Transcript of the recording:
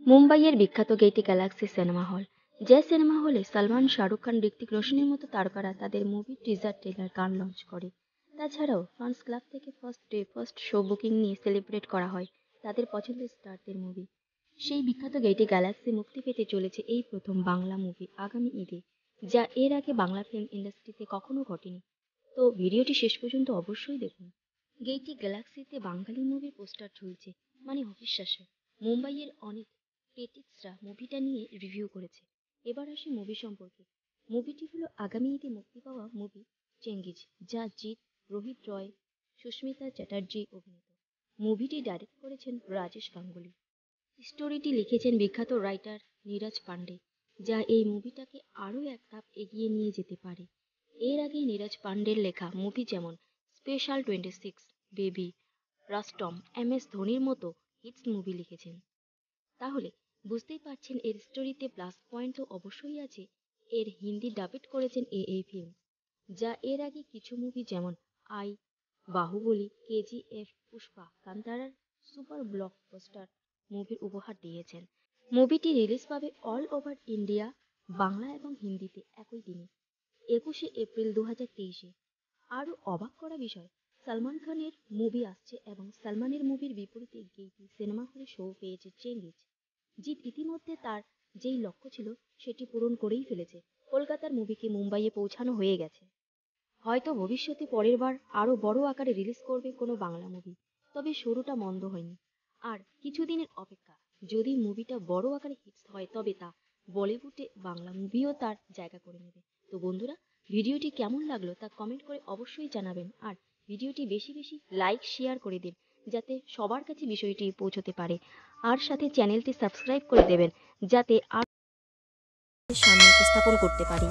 মুম্বাইয়ের বিখ্যাত গেইটি Galaxy cinema hall, যে সিনেমা হলে সালমান, শাহরুখ খান, ঋত্বিক রোশনের মতো তারকারা তাদের মুভি টিজার, ট্রেলার, গান লঞ্চ করে। তাছাড়াও ফ্যান্স ক্লাব থেকে first day first show booking নিয়ে সেলিব্রেট করা হয় তাদের পছন্দের স্টারদের মুভি। সেই বিখ্যাত গেইটি গ্যালাক্সি মুক্তি পেতে চলেছে এই প্রথম বাংলা মুভি আগামী ঈদে, যা এর আগে বাংলা ফিল্ম ইন্ডাস্ট্রিতে কখনো ঘটেনি। তো ভিডিওটি শেষ পর্যন্ত অবশ্যই দেখুন। গেইটি গ্যালাক্সিতে বাঙালি মুভির পোস্টার ঝুলছে, মানে অবিশ্বাস্য। মুম্বাইয়ের অনেক ক্রিটিক্সরা মুভিটা নিয়ে রিভিউ করেছে। এবার আসি মুভি সম্পর্কে। মুভিটি হলো আগামী ঈদে মুক্তি পাওয়া মুভি চেঙ্গিজ, যা জিৎ, রোহিত রয়, সুস্মিতা চ্যাটার্জি অভিনীত। মুভিটি ডাইরেক্ট করেছেন রাজেশ গাঙ্গুলি। স্টোরিটি লিখেছেন বিখ্যাত রাইটার নীরজ পান্ডে, যা এই মুভিটাকে আরও এক ধাপ এগিয়ে নিয়ে যেতে পারে। এর আগে নীরজ পান্ডের লেখা মুভি যেমন স্পেশাল 26, বেবি, রাস্টম, MS ধোনির মতো হিটস মুভি লিখেছেন। তাহলে বুঝতেই পারছেন এর স্টোরিতে প্লাস পয়েন্ট তো অবশ্যই আছে। এর হিন্দি ডাবিট করেছেন এই ফিল্ম, যা এর আগে কিছু মুভি যেমন আই, বাহুবলী, KGF, পুষ্পা, কান্তারার সুপার ব্লকবাস্টার মুভির উপহার দিয়েছেন। মুভিটি রিলিজ পাবে অল ওভার ইন্ডিয়া, বাংলা এবং হিন্দিতে একই দিনে, 21শে এপ্রিল 2023-এ। আরও অবাক করা বিষয়, সালমান খানের মুভি আসছে এবং সালমানের মুভির বিপরীতে গেইটি সিনেমা হলে শো পেয়েছে চেঙ্গিজ। জিৎ ইতিমধ্যে তার যেই লক্ষ্য ছিল সেটি পূরণ করেই ফেলেছে। কলকাতার মুভিকে মুম্বাইয়ে পৌঁছানো হয়ে গেছে। হয়তো ভবিষ্যতে পরের বার আরও বড় আকারে রিলিজ করবে কোনো বাংলা মুভি। তবে শুরুটা মন্দ হয়নি। আর কিছুদিনের অপেক্ষা, যদি মুভিটা বড় আকারে হিটস হয় তবে তা বলিউডে বাংলা মুভিও তার জায়গা করে নেবে। তো বন্ধুরা, ভিডিওটি কেমন লাগলো তা কমেন্ট করে অবশ্যই জানাবেন। আর ভিডিওটি বেশি বেশি লাইক শেয়ার করে দিন, যাতে সবার কাছে বিষয়টি পৌঁছতে পারে। আর সাথে চ্যানেলটি সাবস্ক্রাইব করে দেবেন, যাতে আর সামনে উপস্থাপন করতে পারি।